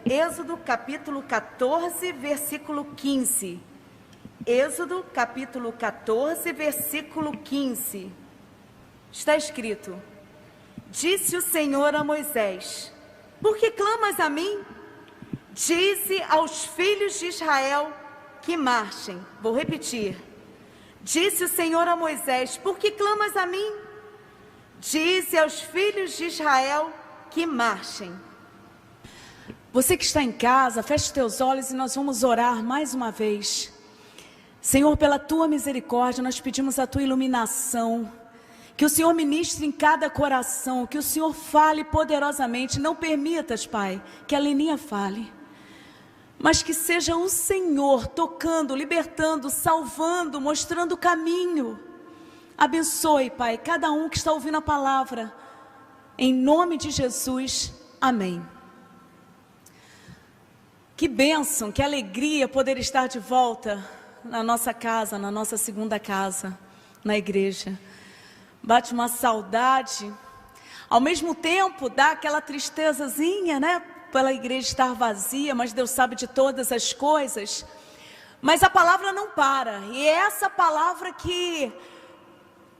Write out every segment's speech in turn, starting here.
Êxodo capítulo 14, versículo 15. Êxodo capítulo 14, versículo 15. Está escrito: Disse o Senhor a Moisés: Por que clamas a mim? Dize aos filhos de Israel que marchem. Vou repetir. Disse o Senhor a Moisés: Por que clamas a mim? Dize aos filhos de Israel que marchem. Você que está em casa, feche os teus olhos e nós vamos orar mais uma vez. Senhor, pela tua misericórdia, nós pedimos a tua iluminação. Que o Senhor ministre em cada coração, que o Senhor fale poderosamente. Não permitas, Pai, que a Leninha fale, mas que seja o Senhor tocando, libertando, salvando, mostrando o caminho. Abençoe, Pai, cada um que está ouvindo a palavra. Em nome de Jesus, amém. Que bênção, que alegria poder estar de volta na nossa casa, na nossa segunda casa, na igreja. Bate uma saudade, ao mesmo tempo dá aquela tristezazinha, né? Pela igreja estar vazia, mas Deus sabe de todas as coisas. Mas a palavra não para, e é essa palavra que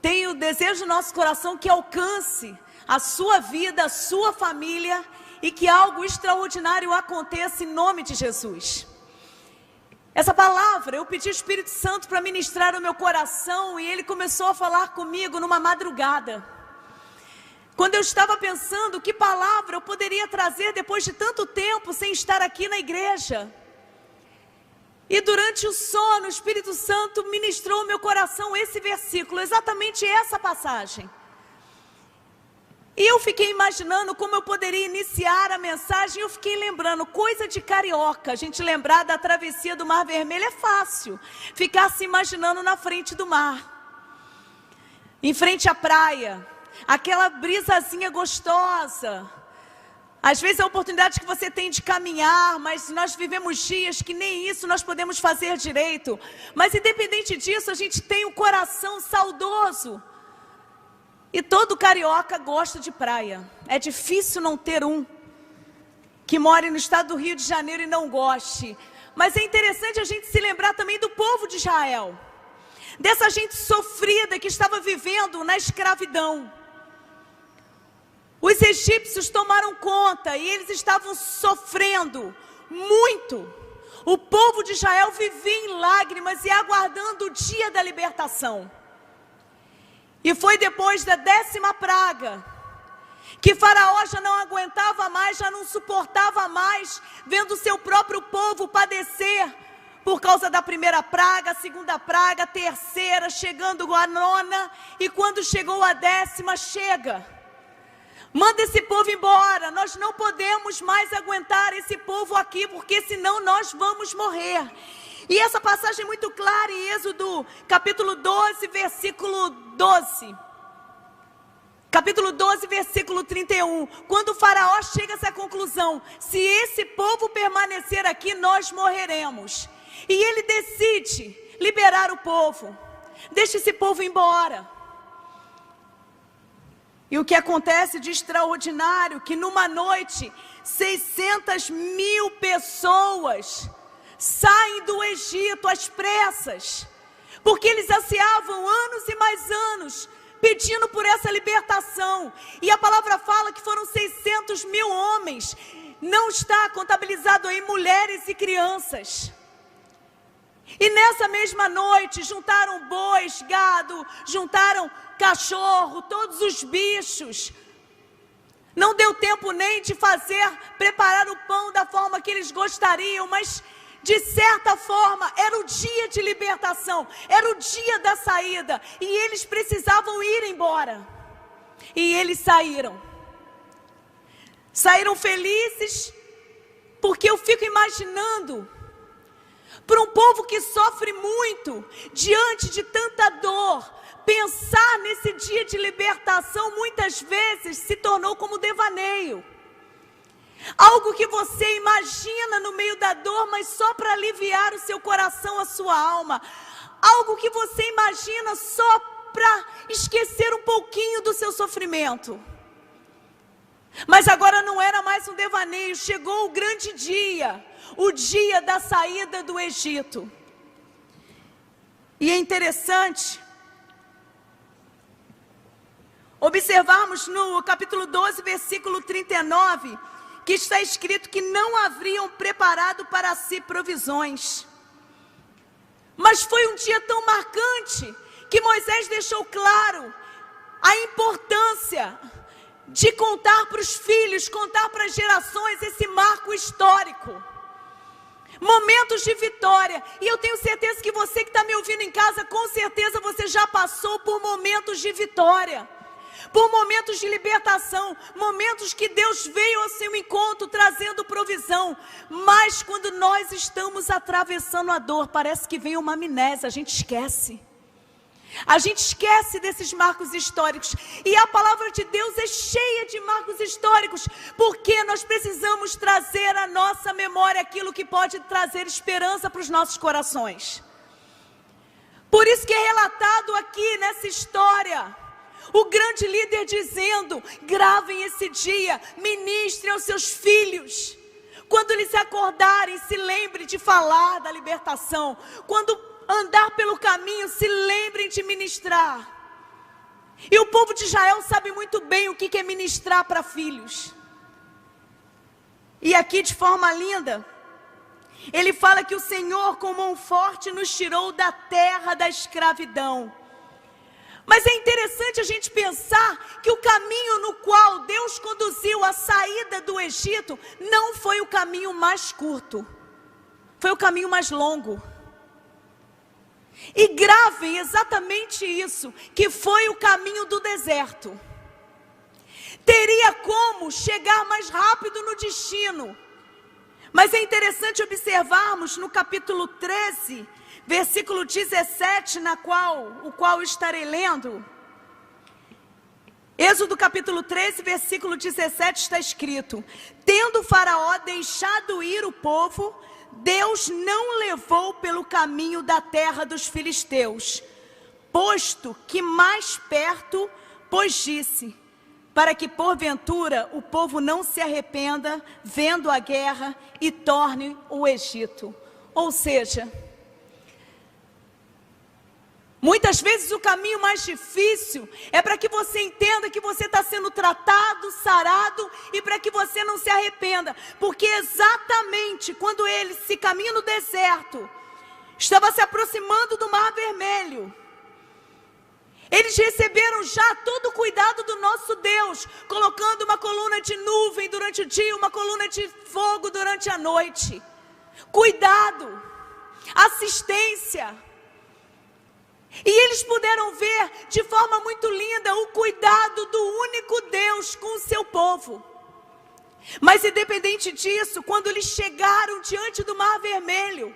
tem o desejo do nosso coração que alcance a sua vida, a sua família, e que algo extraordinário aconteça em nome de Jesus. Essa palavra, eu pedi ao Espírito Santo para ministrar o meu coração, e ele começou a falar comigo numa madrugada. Quando eu estava pensando que palavra eu poderia trazer depois de tanto tempo sem estar aqui na igreja. E durante o sono, o Espírito Santo ministrou ao meu coração esse versículo, exatamente essa passagem. E eu fiquei imaginando como eu poderia iniciar a mensagem. Eu fiquei lembrando, coisa de carioca, a gente lembrar da travessia do Mar Vermelho é fácil. Ficar se imaginando na frente do mar, em frente à praia, aquela brisazinha gostosa. Às vezes é a oportunidade que você tem de caminhar, mas nós vivemos dias que nem isso nós podemos fazer direito. Mas independente disso, a gente tem um coração saudoso. E todo carioca gosta de praia. É difícil não ter um que more no estado do Rio de Janeiro e não goste. Mas é interessante a gente se lembrar também do povo de Israel, dessa gente sofrida que estava vivendo na escravidão. Os egípcios tomaram conta e eles estavam sofrendo muito. O povo de Israel vivia em lágrimas e aguardando o dia da libertação. E foi depois da 10ª praga que Faraó já não aguentava mais, já não suportava mais, vendo o seu próprio povo padecer por causa da primeira praga, a segunda praga, a terceira, chegando a 9ª, e quando chegou a 10ª, chega. Manda esse povo embora, nós não podemos mais aguentar esse povo aqui, porque senão nós vamos morrer. E essa passagem é muito clara em Êxodo, capítulo 12, versículo 12. Capítulo 12, versículo 31. Quando o faraó chega a essa conclusão: se esse povo permanecer aqui, nós morreremos. E ele decide liberar o povo. Deixa esse povo embora. E o que acontece de extraordinário, que numa noite, 600.000 pessoas saem do Egito às pressas, porque eles ansiavam anos e mais anos, pedindo por essa libertação. E a palavra fala que foram 600.000 homens, não está contabilizado aí mulheres e crianças. E nessa mesma noite, juntaram bois, gado, juntaram cachorro, todos os bichos. Não deu tempo nem de preparar o pão da forma que eles gostariam, mas de certa forma era o dia de libertação, era o dia da saída, e eles precisavam ir embora. E eles saíram felizes, porque eu fico imaginando, para um povo que sofre muito, diante de tanta dor, pensar nesse dia de libertação muitas vezes se tornou como devaneio. Algo que você imagina no meio da dor, mas só para aliviar o seu coração, a sua alma. Algo que você imagina só para esquecer um pouquinho do seu sofrimento. Mas agora não era mais um devaneio, chegou o grande dia, o dia da saída do Egito. E é interessante observarmos no capítulo 12, versículo 39, que está escrito que não haviam preparado para si provisões. Mas foi um dia tão marcante que Moisés deixou claro a importância de contar para os filhos, contar para as gerações esse marco histórico. Momentos de vitória. E eu tenho certeza que você que está me ouvindo em casa, com certeza você já passou por momentos de vitória, por momentos de libertação, momentos que Deus veio ao seu encontro trazendo provisão. Mas quando nós estamos atravessando a dor, parece que vem uma amnésia, a gente esquece. A gente esquece desses marcos históricos. E a palavra de Deus é cheia de marcos históricos, porque nós precisamos trazer à nossa memória aquilo que pode trazer esperança para os nossos corações. Por isso que é relatado aqui nessa história o grande líder dizendo: gravem esse dia, ministrem aos seus filhos. Quando eles se acordarem, se lembrem de falar da libertação. Quando andar pelo caminho, se lembrem de ministrar. E o povo de Israel sabe muito bem o que é ministrar para filhos. E aqui, de forma linda, ele fala que o Senhor com mão forte nos tirou da terra da escravidão. Mas é interessante a gente pensar que o caminho no qual Deus conduziu a saída do Egito não foi o caminho mais curto, foi o caminho mais longo. E gravem exatamente isso, que foi o caminho do deserto. Teria como chegar mais rápido no destino. Mas é interessante observarmos no capítulo 13, versículo 17, o qual estarei lendo. Êxodo capítulo 13, versículo 17 está escrito: tendo Faraó deixado ir o povo, Deus não levou pelo caminho da terra dos filisteus, posto que mais perto, pois disse, para que porventura o povo não se arrependa, vendo a guerra, e torne o Egito. Ou seja, muitas vezes o caminho mais difícil é para que você entenda que você está sendo tratado, sarado, e para que você não se arrependa. Porque exatamente quando eles se caminham no deserto, estava se aproximando do Mar Vermelho, eles receberam já todo o cuidado do nosso Deus, colocando uma coluna de nuvem durante o dia, uma coluna de fogo durante a noite. Cuidado, assistência. E eles puderam ver de forma muito linda o cuidado do único Deus com o seu povo. Mas independente disso, quando eles chegaram diante do Mar Vermelho,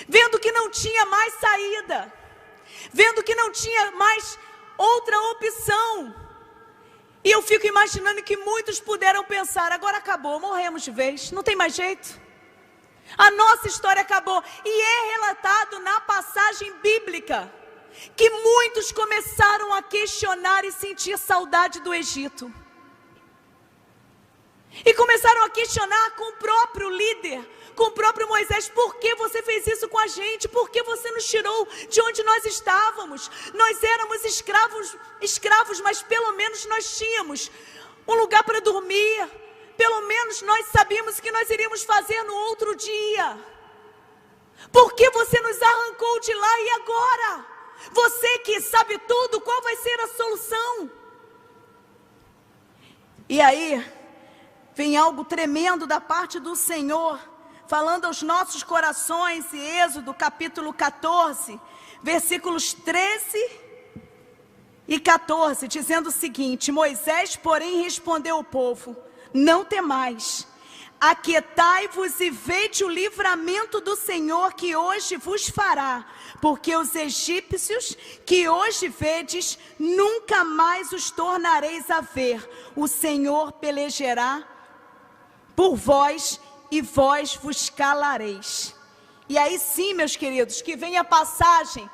vendo que não tinha mais saída, vendo que não tinha mais outra opção, e eu fico imaginando que muitos puderam pensar: agora acabou, morremos de vez, não tem mais jeito. A nossa história acabou. E é relatado na passagem bíblica que muitos começaram a questionar e sentir saudade do Egito. E começaram a questionar com o próprio líder, com o próprio Moisés: por que você fez isso com a gente? Por que você nos tirou de onde nós estávamos? Nós éramos escravos, mas pelo menos nós tínhamos um lugar para dormir. Pelo menos nós sabíamos o que nós iríamos fazer no outro dia. Por que você nos arrancou de lá e agora? Você que sabe tudo, qual vai ser a solução? E aí, vem algo tremendo da parte do Senhor, falando aos nossos corações, em Êxodo capítulo 14, versículos 13 e 14, dizendo o seguinte: Moisés, porém, respondeu ao povo: não temais, aquietai-vos e vede o livramento do Senhor que hoje vos fará, porque os egípcios que hoje vedes, nunca mais os tornareis a ver. O Senhor pelejará por vós e vós vos calareis. E aí sim, meus queridos, que vem a passagem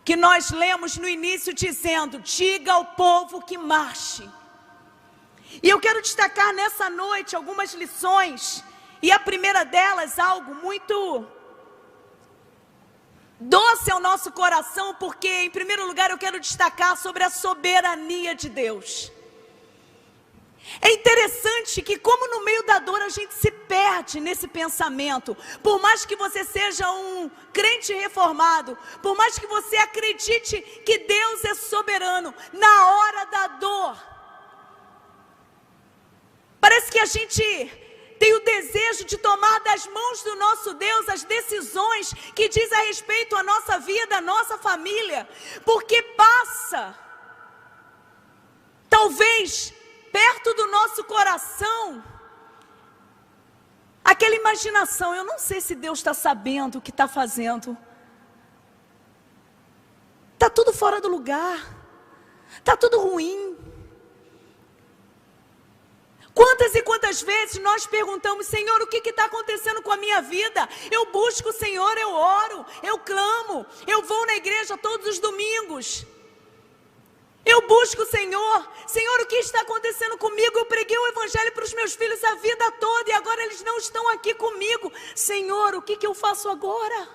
que nós lemos no início dizendo: diga ao povo que marche. E eu quero destacar nessa noite algumas lições, e a primeira delas, algo muito doce ao nosso coração, porque em primeiro lugar eu quero destacar sobre a soberania de Deus. É interessante que como no meio da dor a gente se perde nesse pensamento. Por mais que você seja um crente reformado, por mais que você acredite que Deus é soberano, na hora da dor, parece que a gente tem o desejo de tomar das mãos do nosso Deus as decisões que diz a respeito à nossa vida, à nossa família, porque passa, talvez, perto do nosso coração, aquela imaginação, eu não sei se Deus está sabendo o que está fazendo, está tudo fora do lugar, está tudo ruim. Quantas e quantas vezes nós perguntamos, Senhor, o que está acontecendo com a minha vida? Eu busco o Senhor, eu oro, eu clamo, eu vou na igreja todos os domingos. Eu busco o Senhor. Senhor, o que está acontecendo comigo? Eu preguei o evangelho para os meus filhos a vida toda e agora eles não estão aqui comigo. Senhor, o que eu faço agora?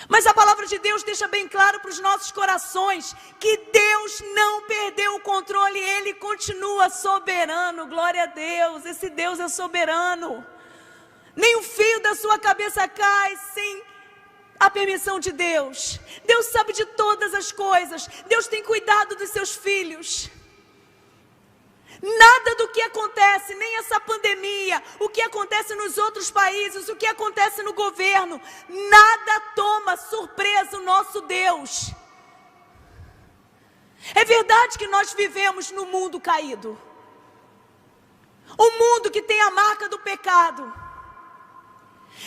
Mas a palavra de Deus deixa bem claro para os nossos corações que Deus não perdeu o controle, Ele continua soberano. Glória a Deus, esse Deus é soberano. Nem um fio da sua cabeça cai sem a permissão de Deus. Deus sabe de todas as coisas, Deus tem cuidado dos seus filhos. Nada do que acontece, nem essa pandemia, o que acontece nos outros países, o que acontece no governo, nada toma surpresa o nosso Deus. É verdade que nós vivemos no mundo caído, um mundo que tem a marca do pecado.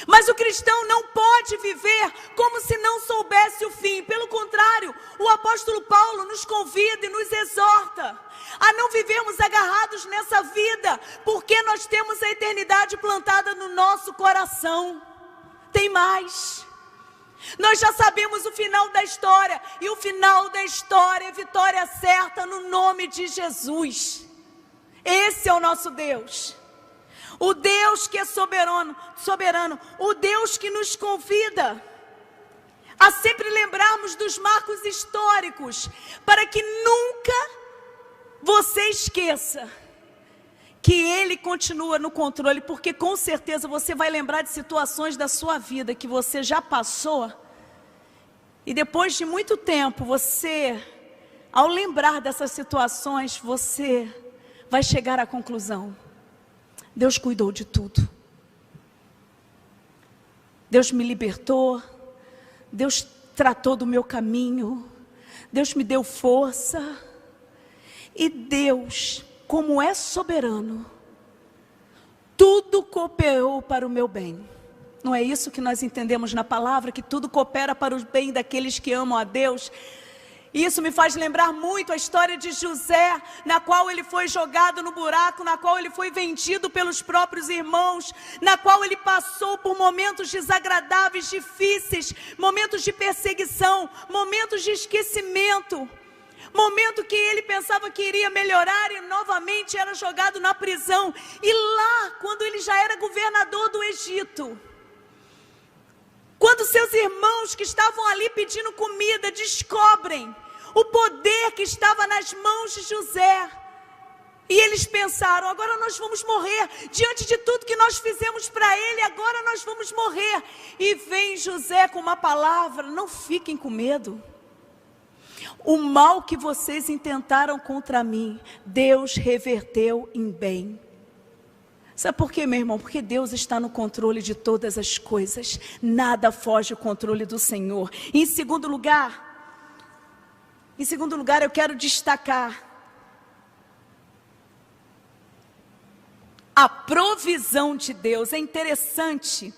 Mas o cristão não pode viver como se não soubesse o fim. Pelo contrário, o apóstolo Paulo nos convida e nos exorta a não vivermos agarrados nessa vida, porque nós temos a eternidade plantada no nosso coração. Tem mais. Nós já sabemos o final da história, e o final da história é vitória certa no nome de Jesus. Esse é o nosso Deus. O Deus que é soberano, o Deus que nos convida a sempre lembrarmos dos marcos históricos, para que nunca você esqueça que Ele continua no controle, porque com certeza você vai lembrar de situações da sua vida que você já passou, e depois de muito tempo, você, ao lembrar dessas situações, você vai chegar à conclusão: Deus cuidou de tudo. Deus me libertou. Deus tratou do meu caminho. Deus me deu força. E Deus, como é soberano, tudo cooperou para o meu bem. Não é isso que nós entendemos na palavra? Que tudo coopera para o bem daqueles que amam a Deus? Isso me faz lembrar muito a história de José, na qual ele foi jogado no buraco, na qual ele foi vendido pelos próprios irmãos, na qual ele passou por momentos desagradáveis, difíceis, momentos de perseguição, momentos de esquecimento, momento que ele pensava que iria melhorar e novamente era jogado na prisão. E lá, quando ele já era governador do Egito, quando seus irmãos que estavam ali pedindo comida descobrem o poder que estava nas mãos de José, e eles pensaram: agora nós vamos morrer, diante de tudo que nós fizemos para ele, agora nós vamos morrer. E vem José com uma palavra: não fiquem com medo. O mal que vocês intentaram contra mim, Deus reverteu em bem. Sabe por quê, meu irmão? Porque Deus está no controle de todas as coisas. Nada foge ao controle do Senhor. E em segundo lugar, eu quero destacar a provisão de Deus. É interessante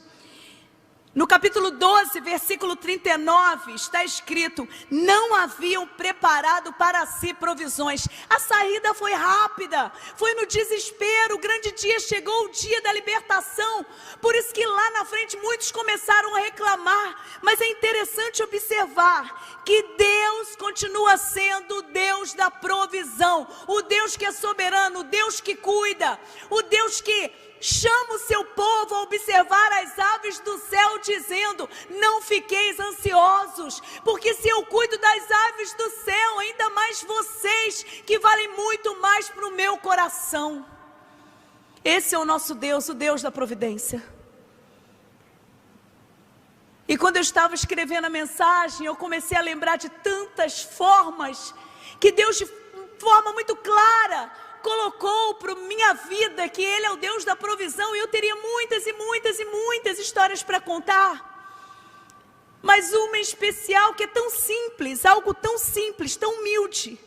No capítulo 12, versículo 39, está escrito: não haviam preparado para si provisões. A saída foi rápida, foi no desespero. O grande dia chegou, o dia da libertação. Por isso que lá na frente muitos começaram a reclamar. Mas é interessante observar que Deus continua sendo o Deus da provisão, o Deus que é soberano, o Deus que cuida, o Deus que chama o seu povo a observar as aves do céu, dizendo: não fiqueis ansiosos, porque se eu cuido das aves do céu, ainda mais vocês, que valem muito mais para o meu coração. Esse é o nosso Deus, o Deus da providência. E quando eu estava escrevendo a mensagem, eu comecei a lembrar de tantas formas que Deus, de forma muito clara, colocou para minha vida que Ele é o Deus da provisão. E eu teria muitas e muitas e muitas histórias para contar, mas uma em especial que é tão simples, algo tão simples, tão humilde,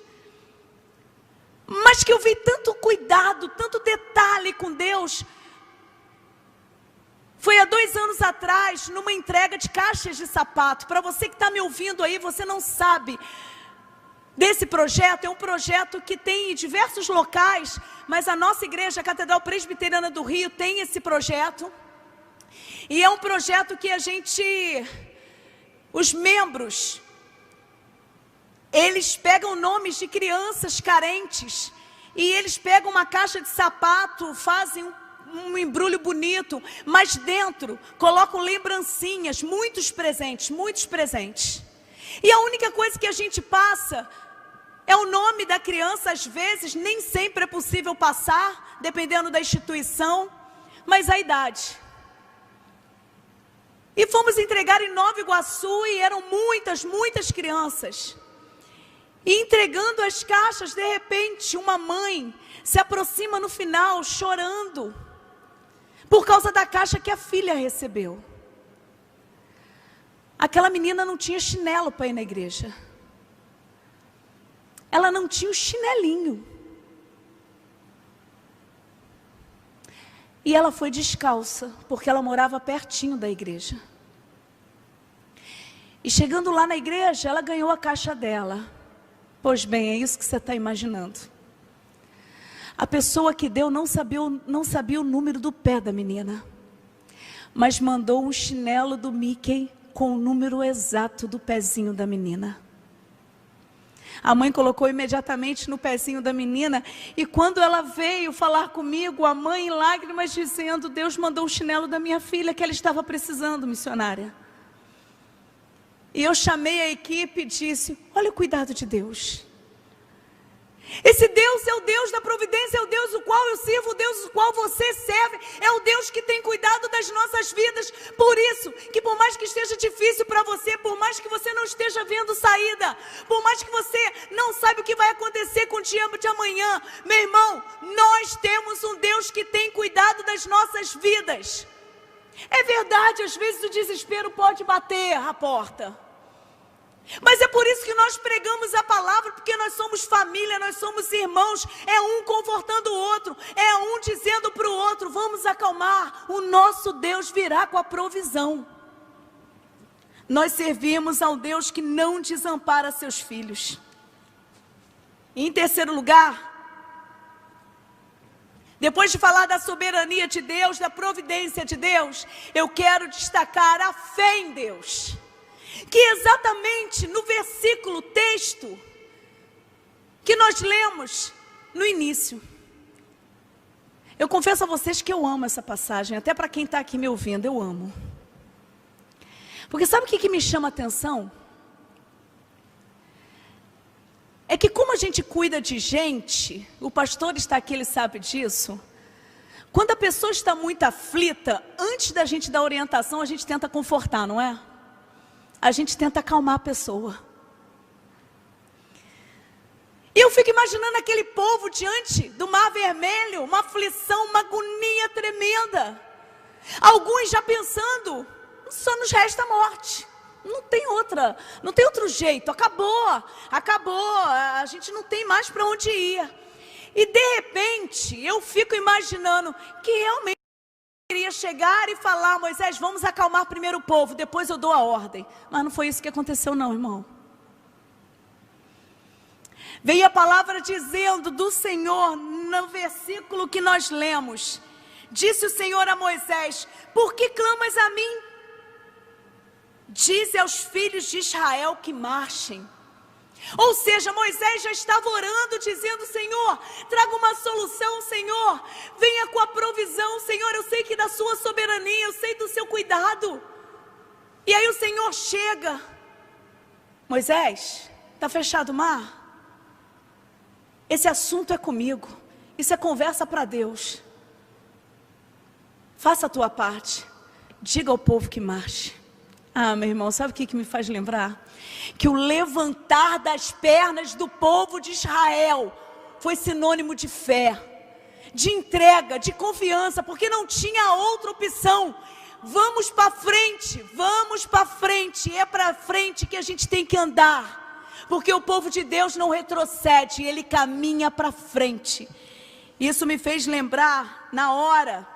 mas que eu vi tanto cuidado, tanto detalhe com Deus. Foi há 2 anos atrás, numa entrega de caixas de sapato. Para você que está me ouvindo aí, você não sabe desse projeto. É um projeto que tem em diversos locais, mas a nossa igreja, a Catedral Presbiteriana do Rio, tem esse projeto. E é um projeto que os membros, eles pegam nomes de crianças carentes, e eles pegam uma caixa de sapato, fazem um embrulho bonito, mas dentro colocam lembrancinhas, muitos presentes. E a única coisa que a gente passa é o nome da criança. Às vezes, nem sempre é possível passar, dependendo da instituição, mas a idade. E fomos entregar em Nova Iguaçu, e eram muitas crianças. E entregando as caixas, de repente, uma mãe se aproxima no final, chorando, por causa da caixa que a filha recebeu. Aquela menina não tinha chinelo para ir na igreja. Ela não tinha o chinelinho. E ela foi descalça, porque ela morava pertinho da igreja. E chegando lá na igreja, ela ganhou a caixa dela. Pois bem, é isso que você está imaginando. A pessoa que deu não sabia o número do pé da menina, mas mandou um chinelo do Mickey com o número exato do pezinho da menina. A mãe colocou imediatamente no pezinho da menina, e quando ela veio falar comigo, a mãe em lágrimas dizendo: Deus mandou o chinelo da minha filha, que ela estava precisando, missionária. E eu chamei a equipe e disse: olha o cuidado de Deus. Esse Deus é o Deus da providência, é o Deus o qual eu sirvo, o Deus o qual você serve, é o Deus que tem cuidado das nossas vidas. Por isso, que por mais que esteja difícil para você, por mais que você não esteja vendo saída, por mais que você não saiba o que vai acontecer com o dia de amanhã, meu irmão, nós temos um Deus que tem cuidado das nossas vidas. É verdade, às vezes o desespero pode bater a porta, mas é por isso que nós pregamos a palavra, porque nós somos família, nós somos irmãos. É um confortando o outro, é um dizendo para o outro: vamos acalmar, o nosso Deus virá com a provisão. Nós servimos a um Deus que não desampara seus filhos. E em terceiro lugar, depois de falar da soberania de Deus, da providência de Deus, eu quero destacar a fé em Deus. Que exatamente no versículo, texto que nós lemos no início. Eu confesso a vocês que eu amo essa passagem, até para quem está aqui me ouvindo, eu amo. Porque sabe o que me chama a atenção? É que como a gente cuida de gente, o pastor está aqui, ele sabe disso. Quando a pessoa está muito aflita, antes da gente dar orientação, a gente tenta confortar, não é? A gente tenta acalmar a pessoa. E eu fico imaginando aquele povo diante do Mar Vermelho, uma aflição, uma agonia tremenda. Alguns já pensando: só nos resta a morte. Não tem outro jeito, acabou, a gente não tem mais para onde ir. E de repente, eu fico imaginando que realmente queria chegar e falar: Moisés, vamos acalmar primeiro o povo, depois eu dou a ordem. Mas não foi isso que aconteceu não, irmão. Veio a palavra dizendo do Senhor, no versículo que nós lemos: disse o Senhor a Moisés: por que clamas a mim? Dize aos filhos de Israel que marchem. Ou seja, Moisés já estava orando, dizendo: Senhor, traga uma solução, Senhor, venha com a provisão, Senhor, eu sei que da sua soberania, eu sei do seu cuidado. E aí o Senhor chega: Moisés, está fechado o mar? Esse assunto é comigo, isso é conversa para Deus. Faça a tua parte, diga ao povo que marche. Ah, meu irmão, sabe o que me faz lembrar? Que o levantar das pernas do povo de Israel foi sinônimo de fé, de entrega, de confiança, porque não tinha outra opção. Vamos para frente, é para frente que a gente tem que andar, porque o povo de Deus não retrocede, ele caminha para frente. Isso me fez lembrar na hora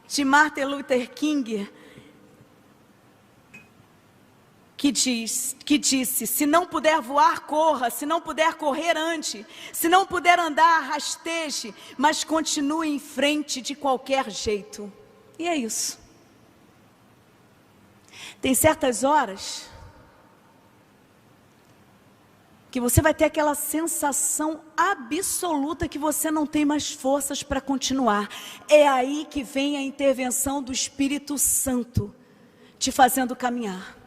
de Martin Luther King, que disse: se não puder voar, corra, se não puder correr, ande, se não puder andar, rasteje, mas continue em frente de qualquer jeito. E é isso. Tem certas horas que você vai ter aquela sensação absoluta que você não tem mais forças para continuar. É aí que vem a intervenção do Espírito Santo, te fazendo caminhar.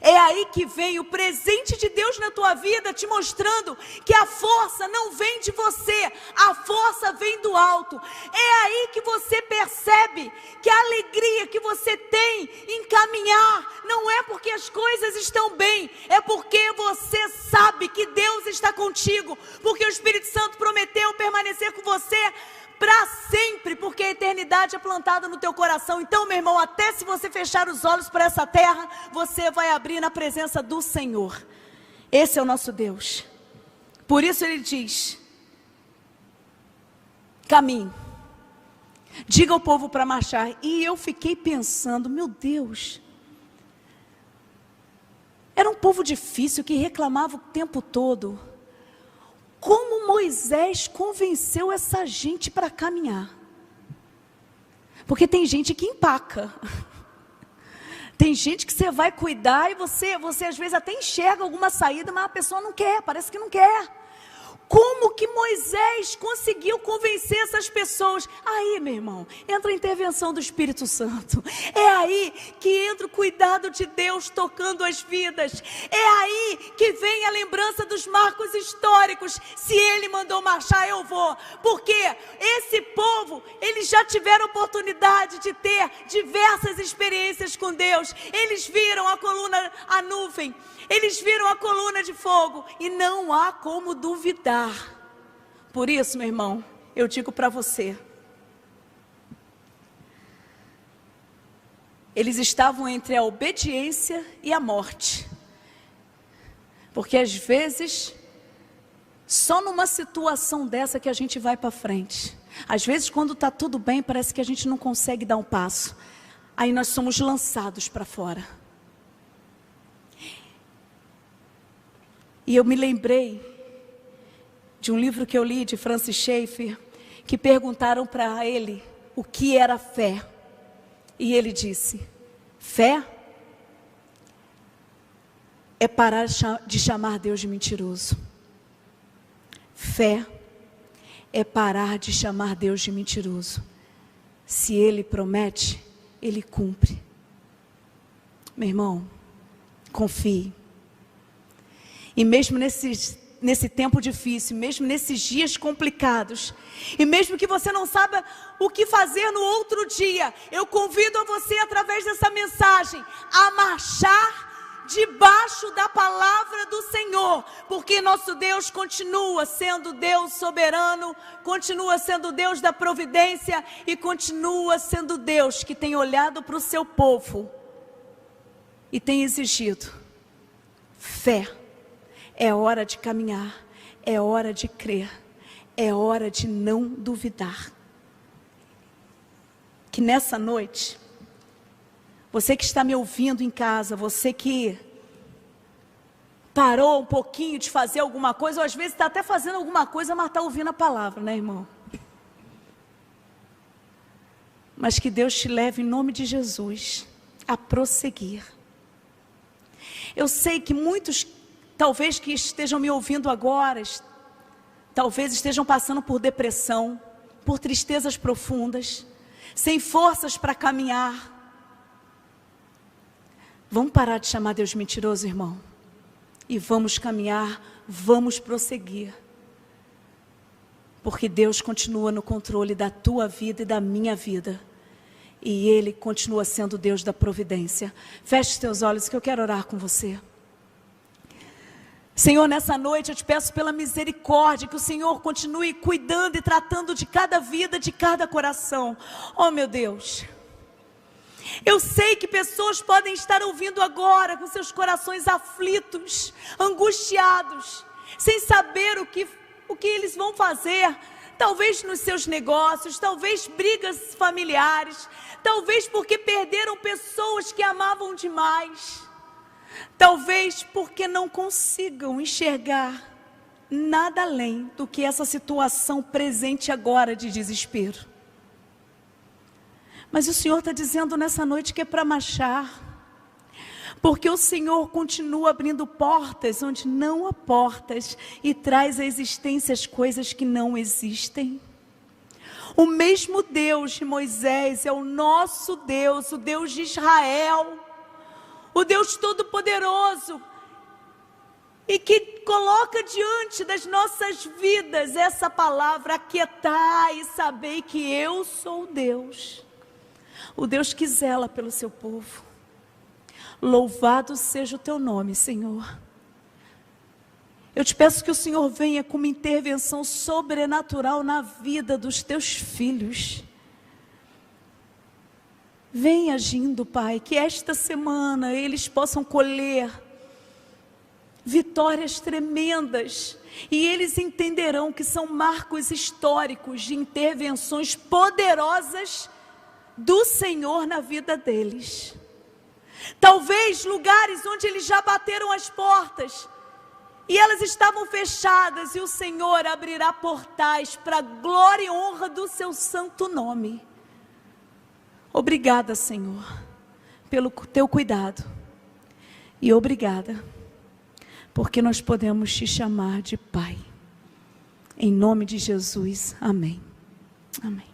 É aí que vem o presente de Deus na tua vida, te mostrando que a força não vem de você, a força vem do alto. É aí que você percebe que a alegria que você tem em caminhar não é porque as coisas estão bem, é porque você sabe que Deus está contigo, porque o Espírito Santo prometeu permanecer com você para sempre, porque a eternidade é plantada no teu coração. Então, meu irmão, até se você fechar os olhos para essa terra, você vai abrir na presença do Senhor. Esse é o nosso Deus. Por isso ele diz: caminhe, diga ao povo para marchar. E eu fiquei pensando: meu Deus, era um povo difícil que reclamava o tempo todo. Como Moisés convenceu essa gente para caminhar? Porque tem gente que empaca. Tem gente que você vai cuidar e você às vezes até enxerga alguma saída, mas a pessoa não quer, parece que não quer. Como que Moisés conseguiu convencer essas pessoas? Aí, meu irmão, entra a intervenção do Espírito Santo. É aí que entra o cuidado de Deus tocando as vidas. É aí que vem a lembrança dos marcos históricos. Se Ele mandou marchar, eu vou. Porque esse povo, eles já tiveram oportunidade de ter diversas experiências com Deus. Eles viram a coluna, a nuvem. Eles viram a coluna de fogo e não há como duvidar. Por isso, meu irmão, eu digo para você, eles estavam entre a obediência e a morte. Porque às vezes, só numa situação dessa que a gente vai para frente. Às vezes, quando está tudo bem, parece que a gente não consegue dar um passo. Aí nós somos lançados para fora. E eu me lembrei de um livro que eu li de Francis Schaeffer, que perguntaram para ele o que era fé. E ele disse: fé é parar de chamar Deus de mentiroso. Fé é parar de chamar Deus de mentiroso. Se Ele promete, Ele cumpre. Meu irmão, confie. E mesmo nesse tempo difícil, mesmo nesses dias complicados, e mesmo que você não saiba o que fazer no outro dia, eu convido a você, através dessa mensagem, a marchar debaixo da palavra do Senhor, porque nosso Deus continua sendo Deus soberano, continua sendo Deus da providência e continua sendo Deus que tem olhado para o seu povo e tem exigido fé. É hora de caminhar, é hora de crer, é hora de não duvidar. que nessa noite, você que está me ouvindo em casa, você que parou um pouquinho de fazer alguma coisa, ou às vezes está até fazendo alguma coisa, mas está ouvindo a palavra, né, irmão? Mas que Deus te leve em nome de Jesus a prosseguir. Eu sei que muitos, talvez que estejam me ouvindo agora, talvez estejam passando por depressão, por tristezas profundas, sem forças para caminhar. Vamos parar de chamar Deus mentiroso, irmão? E vamos caminhar, vamos prosseguir. Porque Deus continua no controle da tua vida e da minha vida. E Ele continua sendo Deus da providência. Feche os teus olhos que eu quero orar com você. Senhor, nessa noite eu te peço pela misericórdia, que o Senhor continue cuidando e tratando de cada vida, de cada coração. Oh meu Deus, eu sei que pessoas podem estar ouvindo agora com seus corações aflitos, angustiados, sem saber o que eles vão fazer, talvez nos seus negócios, talvez brigas familiares, talvez porque perderam pessoas que amavam demais, talvez porque não consigam enxergar nada além do que essa situação presente agora de desespero. Mas o Senhor está dizendo nessa noite que é para marchar, porque o Senhor continua abrindo portas onde não há portas e traz à existência as coisas que não existem. O mesmo Deus de Moisés é o nosso Deus, o Deus de Israel, o Deus Todo-Poderoso, e que coloca diante das nossas vidas essa palavra: aquietai e sabei que eu sou Deus. O Deus que zela pelo seu povo. Louvado seja o teu nome, Senhor. Eu te peço que o Senhor venha com uma intervenção sobrenatural na vida dos teus filhos. Vem agindo, Pai, que esta semana eles possam colher vitórias tremendas. E eles entenderão que são marcos históricos de intervenções poderosas do Senhor na vida deles. Talvez lugares onde eles já bateram as portas e elas estavam fechadas, e o Senhor abrirá portais para a glória e honra do seu santo nome. Obrigada, Senhor, pelo teu cuidado, e obrigada porque nós podemos te chamar de Pai. Em nome de Jesus, amém. Amém.